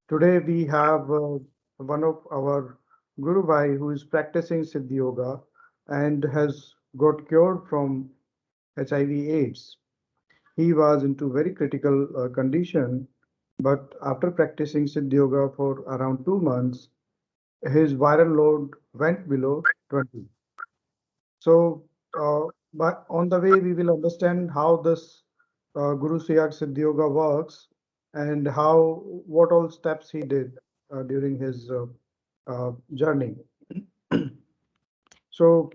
Today we have one of our Guru Bhai who is practicing Siddha Yoga and has got cured from HIV AIDS. He was into very critical condition, but after practicing Siddha Yoga for around 2 months, his viral load went below 20. So, but on the way, we will understand how this Guru Siyag Siddhayoga works and how what all steps he did during his journey. So,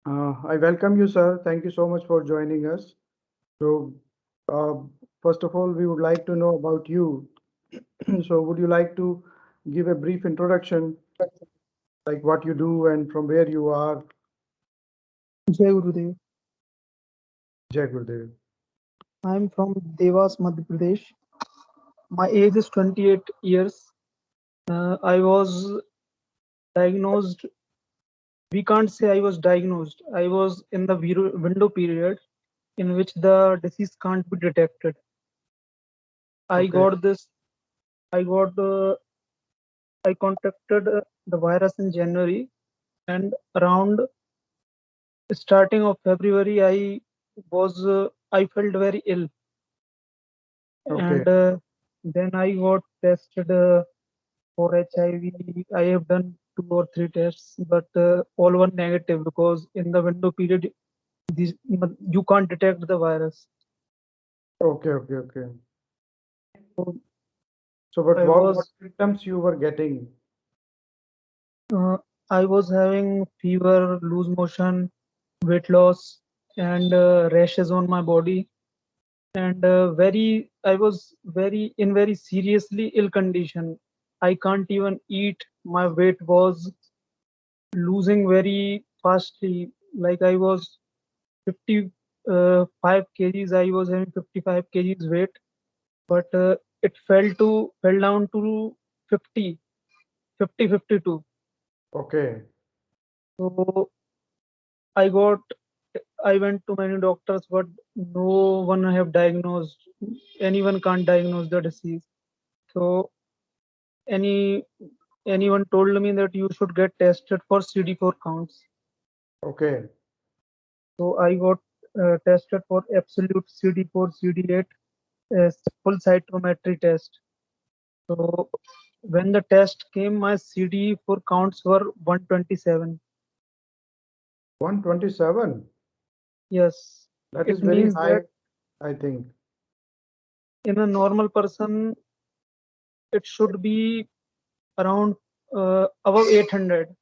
I welcome you, sir. Thank you so much for joining us. So, uh, first of all, we would like to know about you. So, would you like to give a brief introduction, like what you do and from where you are? Jai Gurudev. Jai Gurudev. I am from Dewas, Madhya Pradesh. My age is 28 years. I was diagnosed. We can't say I was diagnosed. I was in the window period in which the disease can't be detected. I Okay. got this. I got the. I contacted the virus in January, and around starting of February, I felt very ill, Okay. and then I got tested. For HIV, I have done 2 or 3 tests, but all were negative because in the window period, you can't detect the virus. Okay. Okay. Okay. So So, but I what was symptoms you were getting? uh, I was having fever, loose motion, weight loss, and rashes on my body, and I was very seriously ill condition. I can't even eat. My weight was losing very fastly. Like I was 55 kgs. I was having 55 kgs weight, but it fell down to 50, 50, 52. Okay. So I got, I went to many doctors, but no one have diagnosed. Anyone can't diagnose the disease. So any anyone told me that you should get tested for CD4 counts. Okay. So I got tested for absolute CD4, CD8, full cytometry test. So when the test came, my CD4 counts were 127. 127. Yes, That it is very means high, that I think. in a normal person, it should be around above 800.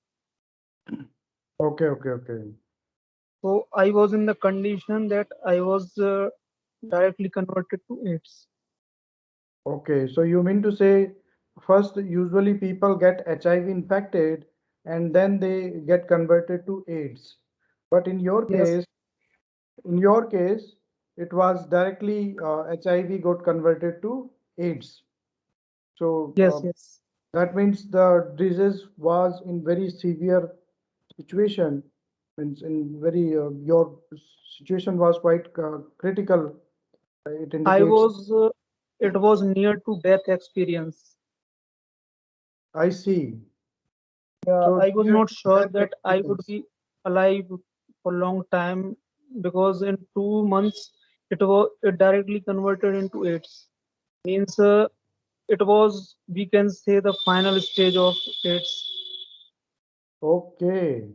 Okay. Okay. Okay. So I was in the condition that I was directly converted to AIDS. Okay. So you mean to say first, usually people get HIV infected and then they get converted to AIDS. But Yes, in your case, it was directly HIV got converted to AIDS. So yes, yes. that means the disease was in very severe situation. Means in very your situation was quite critical. It I indicates. was, it was near to death experience. I see. I So was near not to sure death that I would experience. be alive for a long time because in 2 months it directly converted into AIDS. Means it was, we can say, the final stage of AIDS. Okay.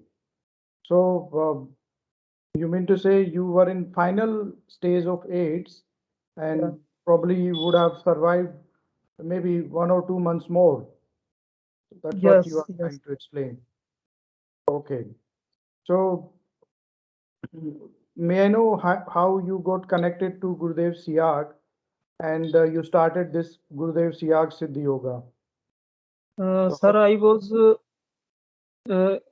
So you mean to say you were in final stage of AIDS Yeah. and probably you would have survived maybe 1 or 2 months more. That's what you Yes, are yes. trying to explain. Okay. So may I know how you got connected to Gurudev Siyag and you started this Gurudev Siyag Siddha Yoga? So Sir, I was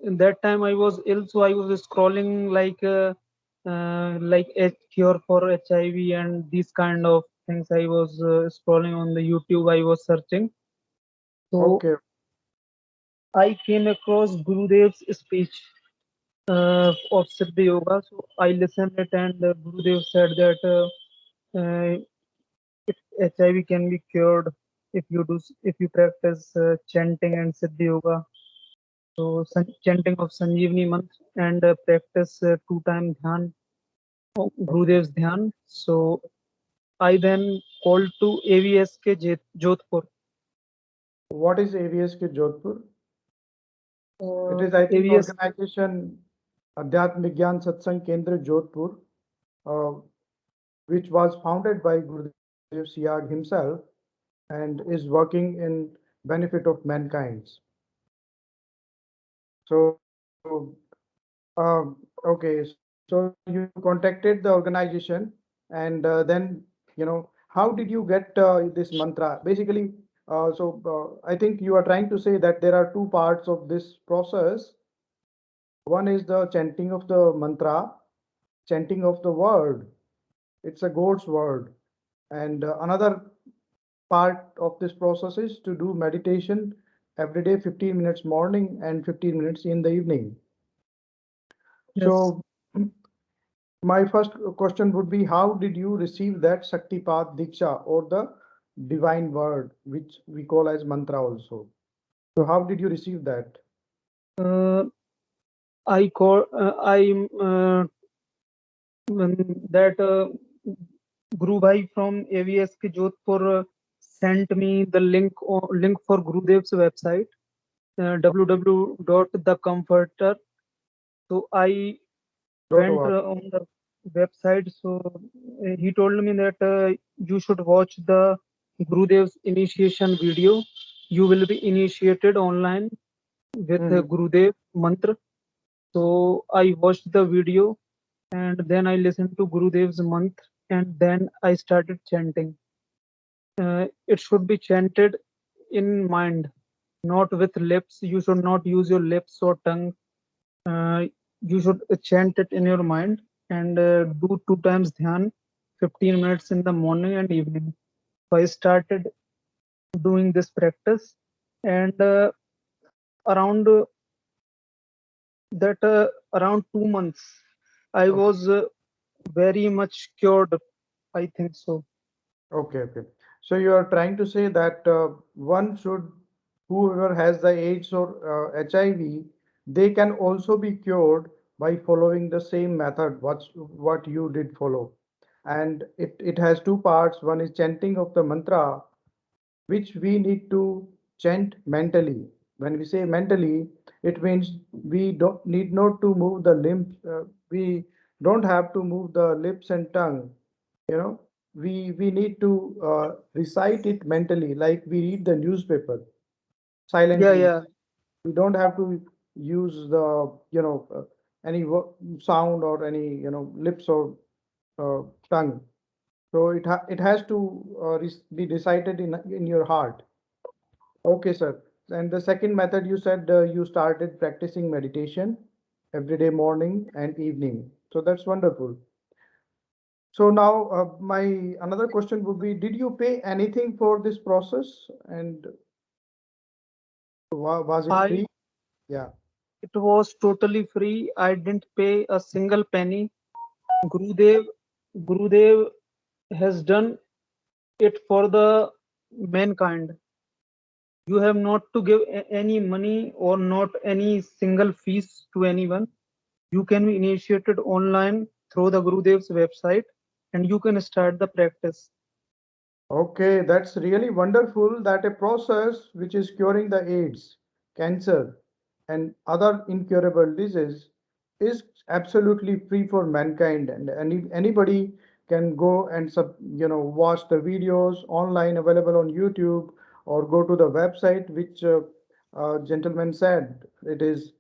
in that time I was ill, so I was scrolling like a cure for HIV and these kind of things. I was scrolling on the YouTube. I was searching. So okay, I came across Gurudev's speech of Siddha Yoga. So I listened it, and Gurudev said that HIV can be cured. if you practice chanting and Siddha Yoga, so chanting of Sanjeevani mantra and practice 2 time dhyan, Gurudev's dhyan. So I then called to AVSK Jodhpur. What is AVSK Jodhpur? It is, I think, AVS, organization Adhyatma Vigyan Satsang Kendra Jodhpur, uh, which was founded by Gurudev Siyag himself and is working in benefit of mankind. So, okay, so you contacted the organization, and then, how did you get this mantra? Basically, I think you are trying to say that there are two parts of this process. One is the chanting of the mantra, chanting of the word. It's a God's word. And another part of this process is to do meditation every day, 15 minutes morning and 15 minutes in the evening. yes. So my first question would be, how did you receive that Shaktipat Diksha or the divine word, which we call as mantra also? So how did you receive that? Uh, I that Guru Bhai from AVSK Jodhpur sent me the link for Gurudev's website, www.thecomforter. So I went .org. on the website. So he told me that you should watch the Gurudev's initiation video. You will be initiated online with Mhm. Gurudev mantra. So I watched the video and then I listened to Gurudev's mantra and then I started chanting. It should be chanted in mind, not with lips. You should not use your lips or tongue. Uh, you should chant it in your mind and do 2 times dhyan, 15 minutes in the morning and evening. So I started doing this practice, and around around 2 months, I Okay, was very much cured. I think so. okay. So you are trying to say that one should, whoever has the AIDS or HIV, they can also be cured by following the same method, what you did follow. And it has two parts. One is chanting of the mantra, which we need to chant mentally. When we say mentally, it means we don't need not to move the limbs. We don't have to move the lips and tongue. You know, we need to recite it mentally, like we read the newspaper Yeah, silently. yeah, We don't have to use the any sound or any lips or tongue. So it has to be recited in your heart. Okay, sir. And the second method, you said you started practicing meditation every day, morning and evening. So that's wonderful. So now my another question would be, did you pay anything for this process? And was it I free? Yeah. it was totally free. I didn't pay a single penny. Gurudev Gurudev has done it for the mankind. You have not to give any money or not any single fees to anyone. You can be initiated online through the Gurudev's website and you can start the practice. Okay, that's really wonderful that a process which is curing the AIDS, cancer, and other incurable diseases is absolutely free for mankind, and anybody can go and watch the videos online available on YouTube or go to the website which gentleman said. It is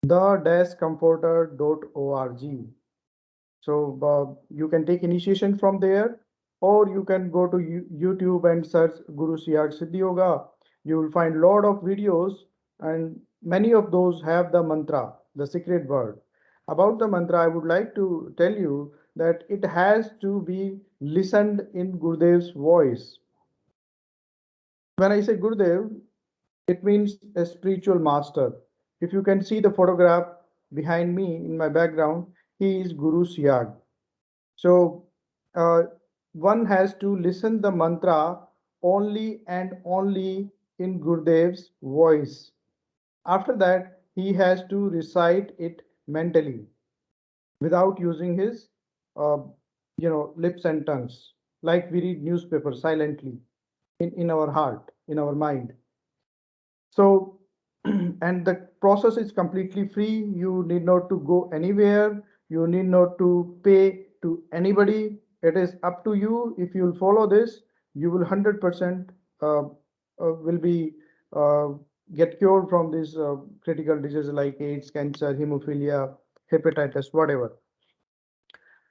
the-comforter.org. So you can take initiation from there, or you can go to YouTube and search Guru Siyag Siddhayoga. You will find a lot of videos, and many of those have the mantra, the secret word. About the mantra, I would like to tell you that it has to be listened in Gurudev's voice. When I say Gurudev, it means a spiritual master. If you can see the photograph behind me in my background, he is Guru Siyag. So uh, one has to listen the mantra only and only in Gurudev's voice. After that, he has to recite it mentally without using his, uh, lips and tongues, like we read newspaper silently in our heart, in our mind. So, and the process is completely free. You need not to go anywhere. You need not to pay to anybody. It is up to you. If you'll follow this, you will 100% will be uh, get cured from these critical diseases like AIDS, cancer, hemophilia, hepatitis, whatever.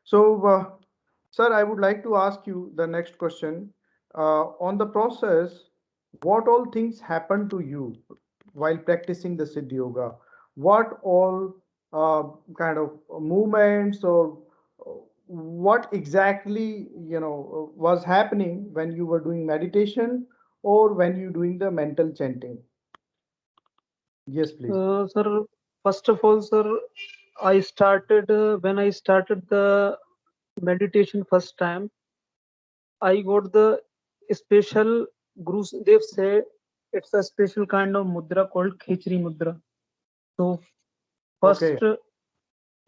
So, sir, I would like to ask you the next question. On the process, what all things happen to you while practicing the Siddha Yoga? What all uh, kind of movements or what exactly, was happening when you were doing meditation or when you doing the mental chanting? Yes, please. Sir, first of all, sir, I started when I started the meditation first time. I got the special Gurudev say it's a special kind of mudra called khechari mudra. So Okay. first,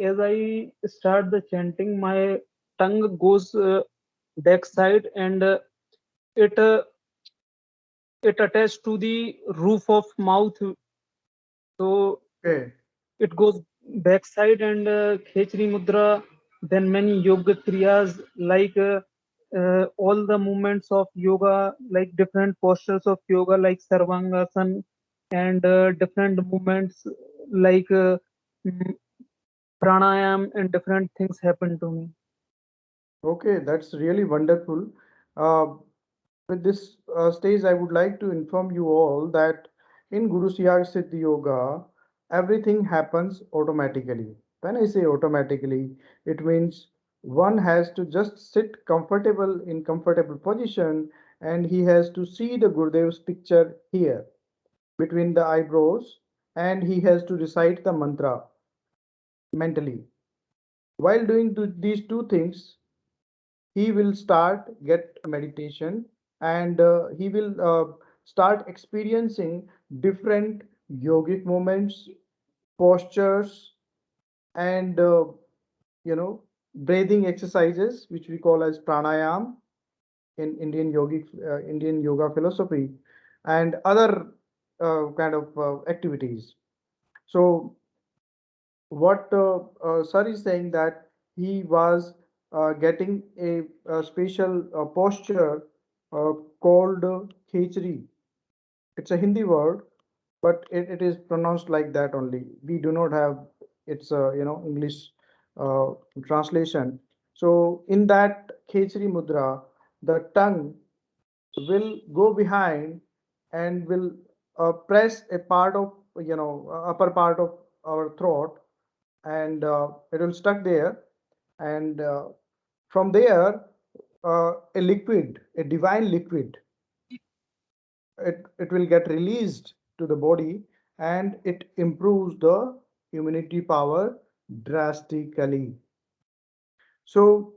as I start the chanting, my tongue goes back side and it it attached to the roof of mouth. So Okay. it goes backside and khechari mudra. Then many yoga kriyas like all the movements of yoga, like different postures of yoga, like sarvangasan and different movements like mm, pranayam and different things happen to me. Okay, that's really wonderful. Uh, with this stage, I would like to inform you all that in Guru Siyag Siddhayoga, everything happens automatically. When I say automatically, it means one has to just sit comfortable in comfortable position and he has to see the Gurudev's picture here between the eyebrows and he has to recite the mantra mentally. While doing these two things, he will start get meditation and he will start experiencing different yogic moments, postures, and you know breathing exercises which we call as pranayam in Indian yoga philosophy, and other kind of activities. So what sir is saying that he was getting a special posture called khechari. It's a Hindi word, but it is pronounced like that only. We do not have its English uh, translation. So in that khechari mudra, the tongue will go behind and will press a part of upper part of our throat and it will stuck there and from there a liquid, a divine liquid, it will get released to the body and it improves the immunity power drastically. So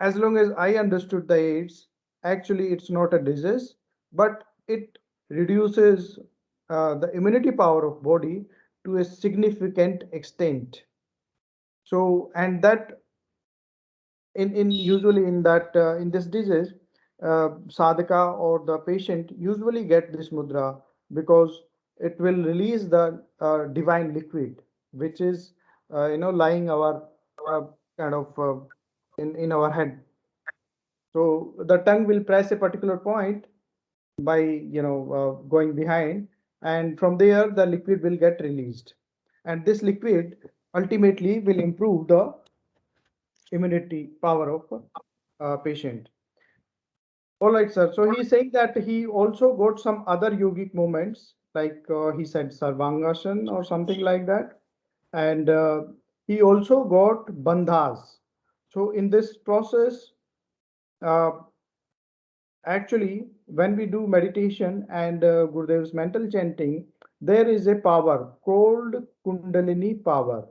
as long as I understood the AIDS, actually it's not a disease, but it reduces the immunity power of body to a significant extent. So and that in usually in that in this disease, sadhaka or the patient usually get this mudra because it will release the divine liquid which is lying our uh, kind of in our head. So the tongue will press a particular point by going behind, and from there the liquid will get released, and this liquid ultimately will improve the immunity power of patient. All right, sir. So he's saying that he also got some other yogic movements, like he said Sarvangashan or something like that, and he also got bandhas. So in this process, uh, actually, when we do meditation and Gurudev's mental chanting, there is a power called Kundalini power.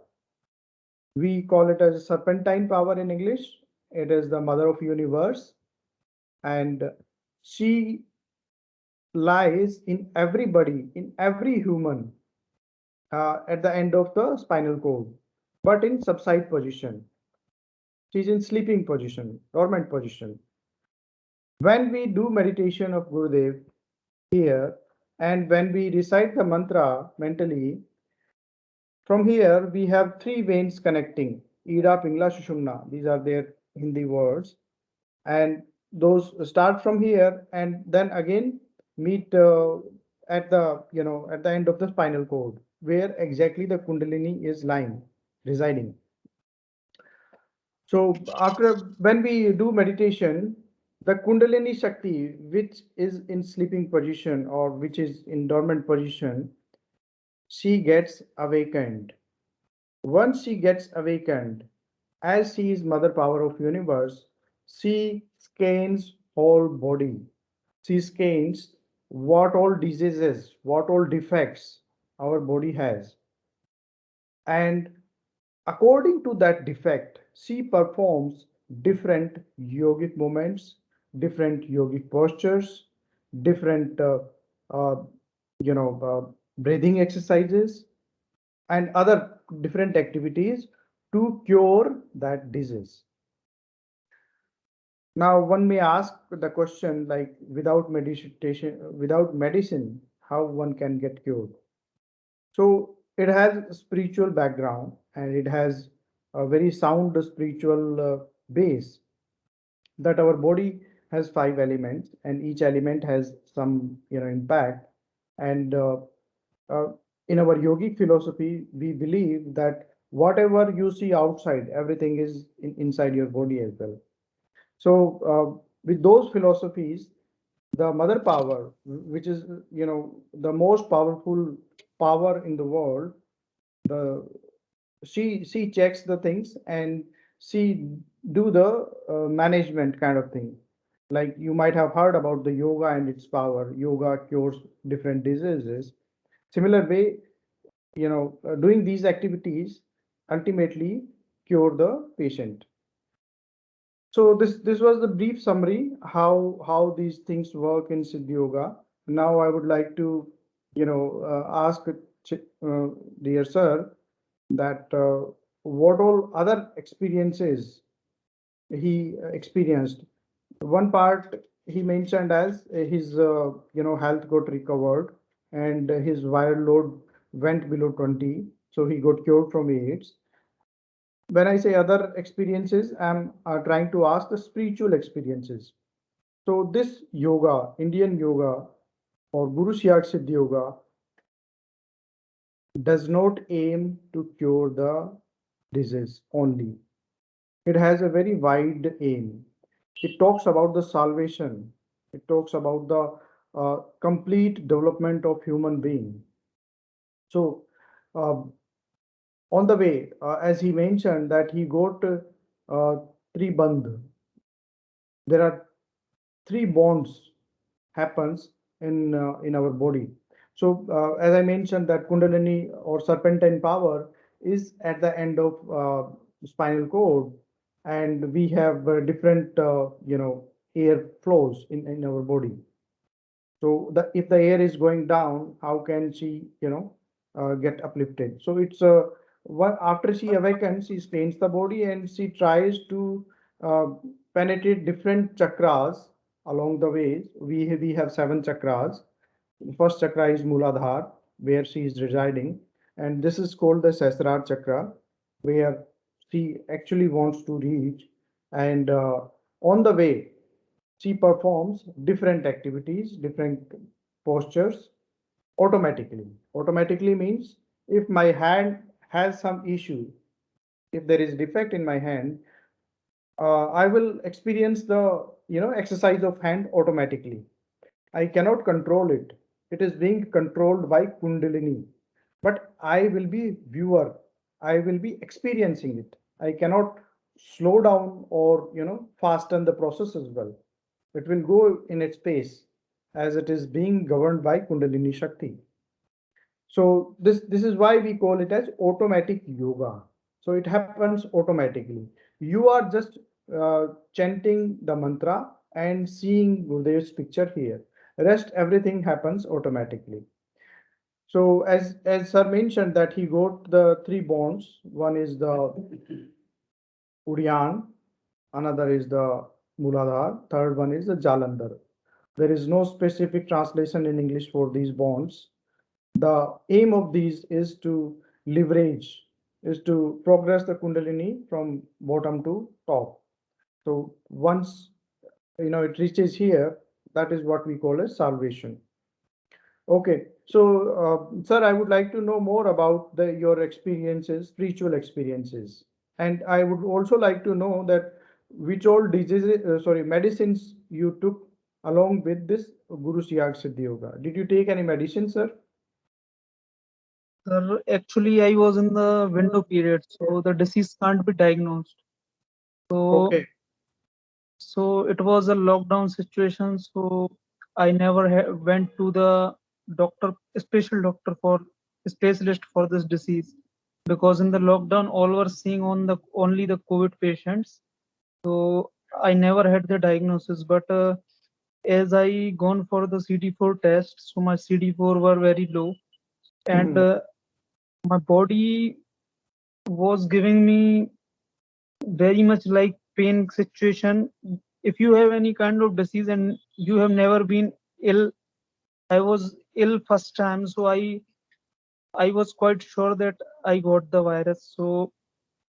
We call it as serpentine power in English. It is the mother of universe, and she lies in everybody, in every human, at the end of the spinal cord, but in subside position. She's in sleeping position, dormant position. When we do meditation of Gurudev here, and when we recite the mantra mentally, from here we have three veins connecting: Ida, Pingla, Shushumna. These are their Hindi words, and those start from here and then again meet at the at the end of the spinal cord, where exactly the Kundalini is lying, residing. So after when we do meditation, the Kundalini Shakti, which is in sleeping position or which is in dormant position, she gets awakened. Once she gets awakened, as she is mother power of universe, she scans whole body. She scans what all diseases, what all defects our body has. And according to that defect, she performs different yogic movements, different yogic postures, different uh, breathing exercises, and other different activities to cure that disease. Now, one may ask the question like, without meditation, without medicine, how one can get cured? So it has spiritual background and it has a very sound spiritual base, that our body has five elements and each element has some impact. And uh, in our yogic philosophy, we believe that whatever you see outside, everything is inside your body as well. So with those philosophies, the mother power, which is the most powerful power in the world, the she checks the things and she do the management kind of thing. Like you might have heard about the yoga and its power. Yoga cures different diseases. Similar way, doing these activities ultimately cure the patient. So this was the brief summary how these things work in Siddha Yoga. Now I would like to ask dear sir that what all other experiences he experienced. One part he mentioned as his health got recovered and his viral load went below 20, so he got cured from AIDS. When I say other experiences, I'm trying to ask the spiritual experiences. So this yoga, Indian yoga or Guru Siyag Siddhayoga, does not aim to cure the disease only. It has a very wide aim. It talks about the salvation. It talks about the complete development of human being. So uh, on the way, as he mentioned that he got three bandh. There are three bonds happens in our body. So as I mentioned that Kundalini or serpentine power is at the end of spinal cord, and we have different air flows in our body. So if the air is going down, how can she get uplifted? So it's after she awakens, she stains the body and she tries to uh, penetrate different chakras along the way. We have seven chakras. The first chakra is mooladhar, where she is residing, and this is called the Sahasrara chakra, where she actually wants to reach. And on the way, she performs different activities, different postures automatically. Automatically means if my hand has some issue, if there is defect in my hand, I will experience the exercise of hand automatically. I cannot control it. It is being controlled by Kundalini. But I will be viewer. I will be experiencing it. I cannot slow down or fasten the process as well. It will go in its pace as it is being governed by Kundalini Shakti. So this is why we call it as automatic yoga. So it happens automatically. You are just chanting the mantra and seeing Gurudev's picture here. Rest, everything happens automatically. So as sir mentioned that he got the three bonds. One is the udiyan, another is the mooladhar, third one is the jalandher. There is no specific translation in English for these bonds. The aim of these is to leverage, is to progress the kundalini from bottom to top. So once it reaches here, that is what we call as salvation. Okay, so sir, I would like to know more about your experiences, spiritual experiences, and I would also like to know that which all diseases, sorry, medicines you took along with this Guru Siyag Siddhayoga. Did you take any medicine, sir? Sir, actually, I was in the window period, so the disease can't be diagnosed. So, Okay. so it was a lockdown situation. So I never went to the doctor, special doctor for specialist for this disease, because in the lockdown, all were seeing on the only the COVID patients. So I never had the diagnosis, but as I gone for the CD4 test, so my CD4 were very low, and Mhm. my body was giving me very much like pain situation. If you have any kind of disease and you have never been ill, I was ill first time, so I was quite sure that I got the virus. So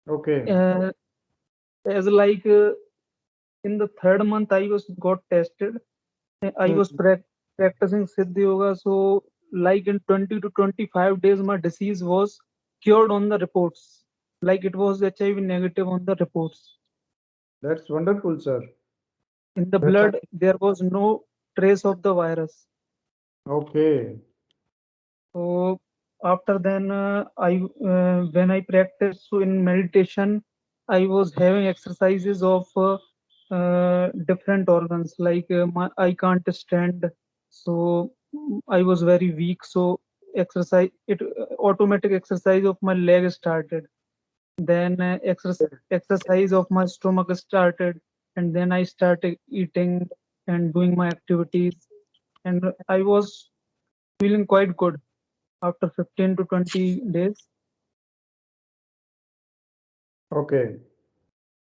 Okay. uh, as like in the third month I was got tested. I was Mhm. practicing Siddha Yoga. So like in 20 to 25 days, my disease was cured on the reports. Like it was HIV negative on the reports. That's wonderful, sir. In the That's blood, there was no trace of the virus. okay. So after then, I when I practiced so in meditation, I was having exercises of different organs. Like I can't stand, so I was very weak. So exercise, it automatic exercise of my leg started. Then exercise of my stomach started, and then I started eating and doing my activities, and I was feeling quite good after 15 to 20 days. Okay.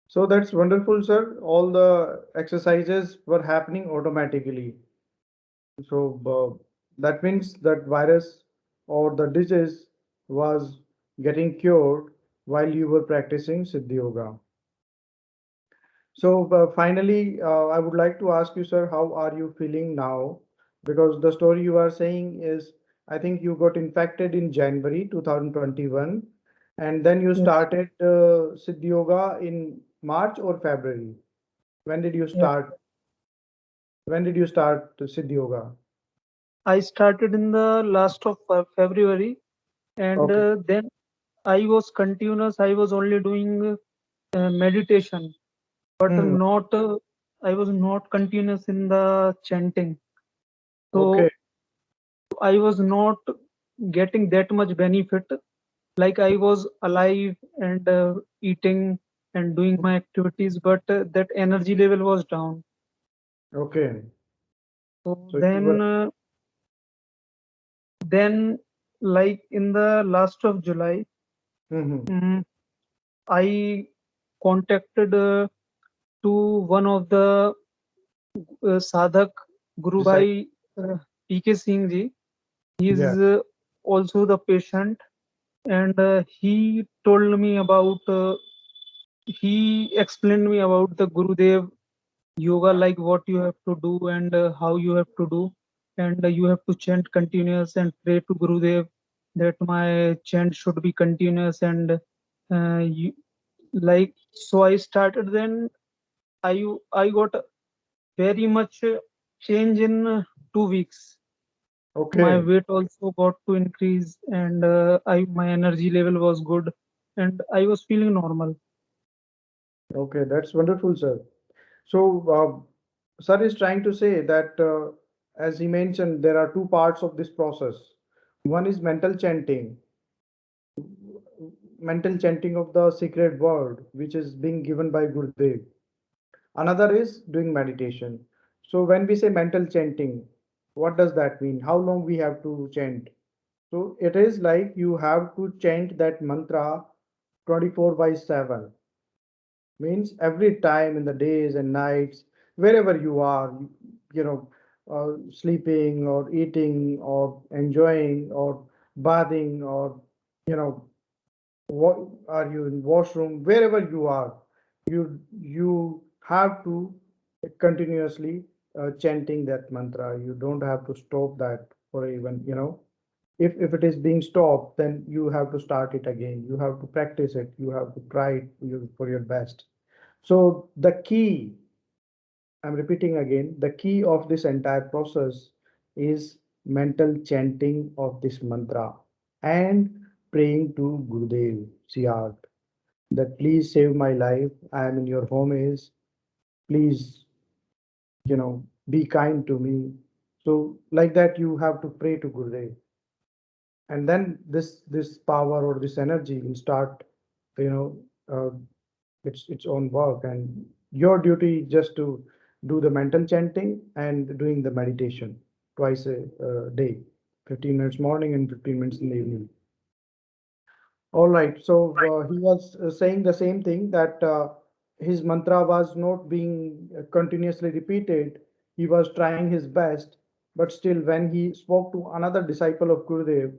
So that's wonderful, sir. All the exercises were happening automatically. So that means that virus or the disease was getting cured while you were practicing Siddha Yoga. So finally, I would like to ask you, sir, how are you feeling now? Because the story you are saying is, I think you got infected in January 2021, and then you Yes, started Siddha Yoga in March or February. When did you yes. start? When did you start Siddha Yoga? I started in the last of February, and Okay. then I was continuous. I was only doing meditation, but Hmm. not. I was not continuous in the chanting. Okay. So I was not getting that much benefit. Like I was alive and eating and doing my activities, but that energy level was down. Okay. So So you were. then like in the last of July, Hmm. mm, I contacted to one of the sadhak Guru Decide. Bhai PK Singh ji. He Yeah. is also the patient, and he told me about. He explained me about the Gurudev yoga, like what you have to do and how you have to do, and you have to chant continuous and pray to Gurudev that my chant should be continuous, and you, like so I started. Then I got very much change in 2 weeks. My Okay. weight also got to increase, and I my energy level was good, and I was feeling normal. Okay. That's wonderful, sir. So, sir is trying to say that, as he mentioned, there are two parts of this process. One is mental chanting of the sacred word, which is being given by Gurudev. Another is doing meditation. So, when we say mental chanting, what does that mean? How long we have to chant? So it is like you have to chant that mantra 24 by 7. Means every time in the days and nights, wherever you are, you know, sleeping or eating or enjoying or bathing or, you know, what are you in washroom, wherever you are, you have to continuously chanting that mantra. You don't have to stop that for even, if it is being stopped, then you have to start it again. You have to practice it. You have to try it for your best. So the key, I'm repeating again, the key of this entire process is mental chanting of this mantra and praying to Gurudev Siyag that please save my life. I am in your home is please, be kind to me. So like that, you have to pray to Gurudev, and then this power or this energy will start, you know, uh, its own work, and your duty just to do the mental chanting and doing the meditation twice a day, 15 minutes morning and 15 minutes in the evening. All right, so he was saying the same thing that his mantra was not being continuously repeated. He was trying his best, but still, when he spoke to another disciple of Gurudev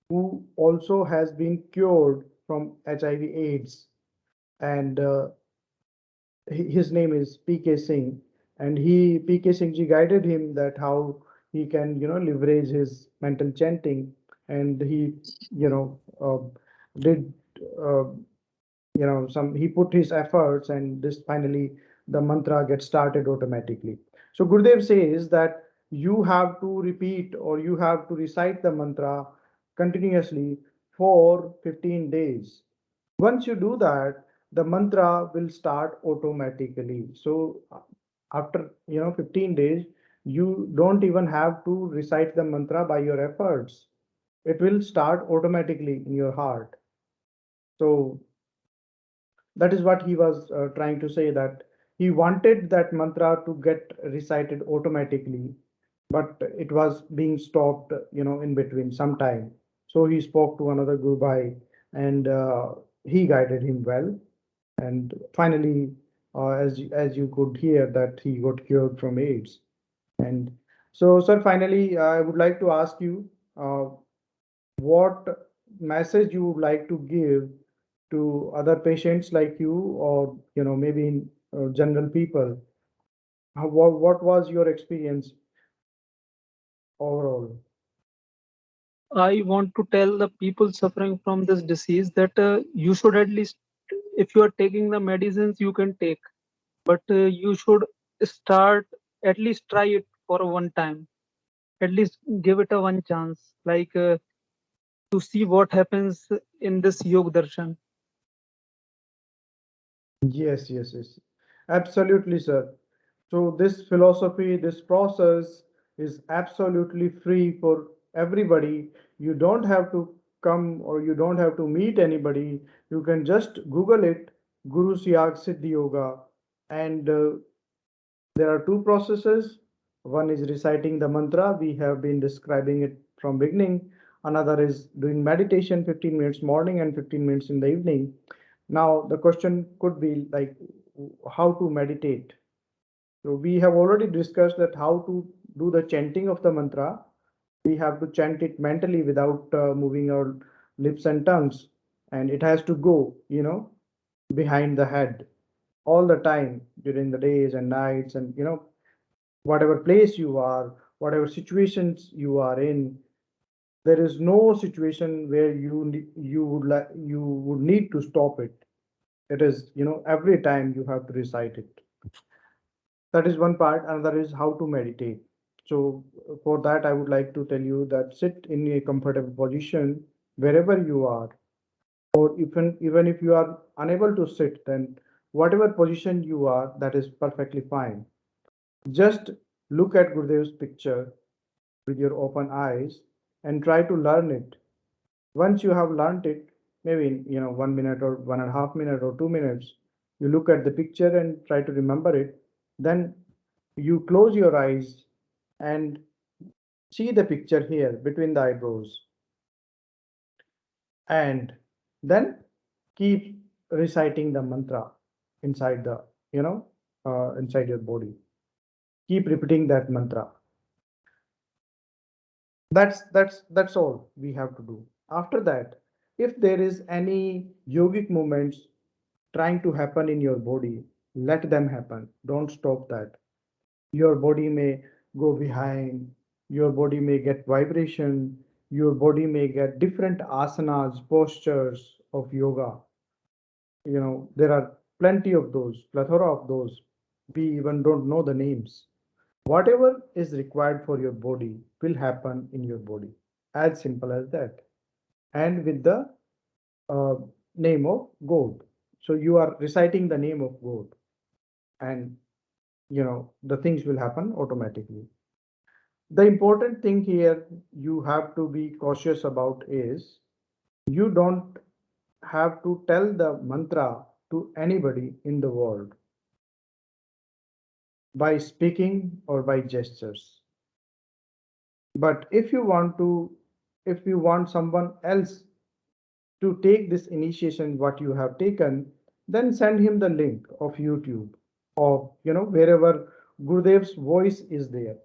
who also has been cured from HIV/AIDS, and his name is PK Singh, and PK Singh ji guided him that how he can leverage his mental chanting, and he you know did uh, some he put his efforts, and this finally the mantra gets started automatically. So Gurudev says that you have to repeat or you have to recite the mantra continuously for 15 days. Once you do that, the mantra will start automatically. So after 15 days, you don't even have to recite the mantra by your efforts. It will start automatically in your heart. So that is what he was trying to say, that he wanted that mantra to get recited automatically, but it was being stopped in between sometime. So he spoke to another guru bhai, and he guided him well, and finally, as you could hear, that he got cured from AIDS. And so, sir, finally, I would like to ask you, uh, what message you would like to give to other patients like you, or maybe in general people. What was your experience overall? I want to tell the people suffering from this disease that you should at least, if you are taking the medicines, you can take, but you should start, at least try it for one time, at least give it a one chance, like to see what happens in this Yog Darshan. Yes, yes, yes, absolutely, sir. So this philosophy, this process is absolutely free for everybody. You don't have to come or you don't have to meet anybody. You can just Google it, Guru Siyag Siddhayoga, and there are two processes. One is reciting the mantra. We have been describing it from beginning. Another is doing meditation 15 minutes morning and 15 minutes in the evening. Now the question could be like how to meditate. So we have already discussed that how to do the chanting of the mantra. We have to chant it mentally without moving our lips and tongues, and it has to go, behind the head all the time during the days and nights, and whatever place you are, whatever situations you are in, there is no situation where you would need to stop it. It is, every time you have to recite it. That is one part. Another is how to meditate. So for that, I would like to tell you that sit in a comfortable position wherever you are, or even if you are unable to sit, then whatever position you are, that is perfectly fine. Just look at Gurudev's picture with your open eyes and try to learn it. Once you have learned it, maybe in 1 minute or 1.5 minutes or 2 minutes, you look at the picture and try to remember it. Then you close your eyes and See the picture here between the eyebrows, and then keep reciting the mantra inside the, you know, inside your body. Keep repeating that mantra. That's all we have to do. After that, if there is any yogic movements trying to happen in your body, let them happen. Don't stop that. Your body may go behind, your body may get vibration, your body may get different asanas, postures of yoga. There are plenty of those, plethora of those. We even don't know the names. Whatever is required for your body will happen in your body. As simple as that. And with the uh, name of God. So you are reciting the name of God, and the things will happen automatically. The important thing here you have to be cautious about is you don't have to tell the mantra to anybody in the world by speaking or by gestures. But if you want someone else to take this initiation, what you have taken, then send him the link of YouTube, of wherever Gurudev's voice is there.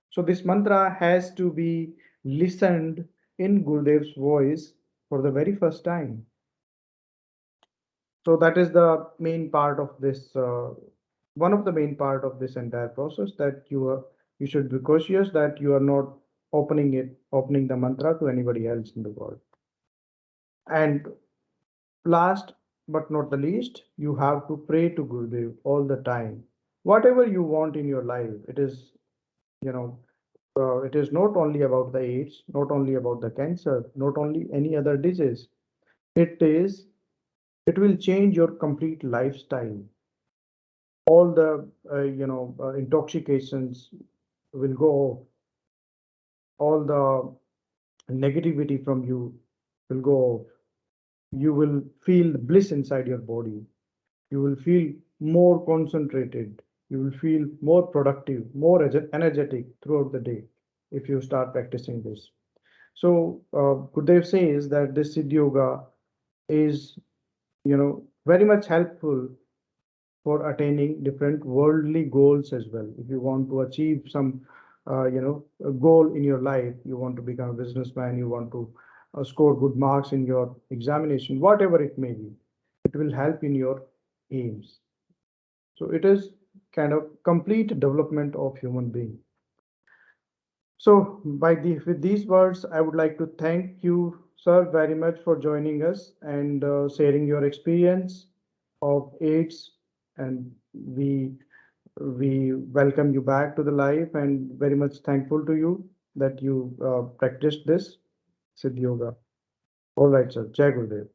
So this mantra has to be listened in Gurudev's voice for the very first time. So that is the main part of this, one of the main part of this entire process, that you should be cautious that you are not opening the mantra to anybody else in the world. And last but not the least, you have to pray to Gurudev all the time. Whatever you want in your life, you know, it is not only about the AIDS, not only about the cancer, not only any other disease. It is, it will change your complete lifestyle. All the, intoxications will go off. All the negativity from you will go off. You will feel bliss inside your body. You will feel more concentrated. You will feel more productive, more energetic throughout the day if you start practicing this. So Gurudev says that this Siddha Yoga is, very much helpful for attaining different worldly goals as well. If you want to achieve some, a goal in your life, you want to become a businessman, you want to score good marks in your examination, whatever it may be, it will help in your aims. So it is kind of complete development of human being. So with these words, I would like to thank you, sir, very much for joining us and sharing your experience of AIDS. And we welcome you back to the life, and very much thankful to you that you practiced this Siddha Yoga. All right, sir. Jai Gurudev.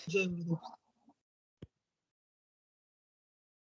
Jai Gurudev.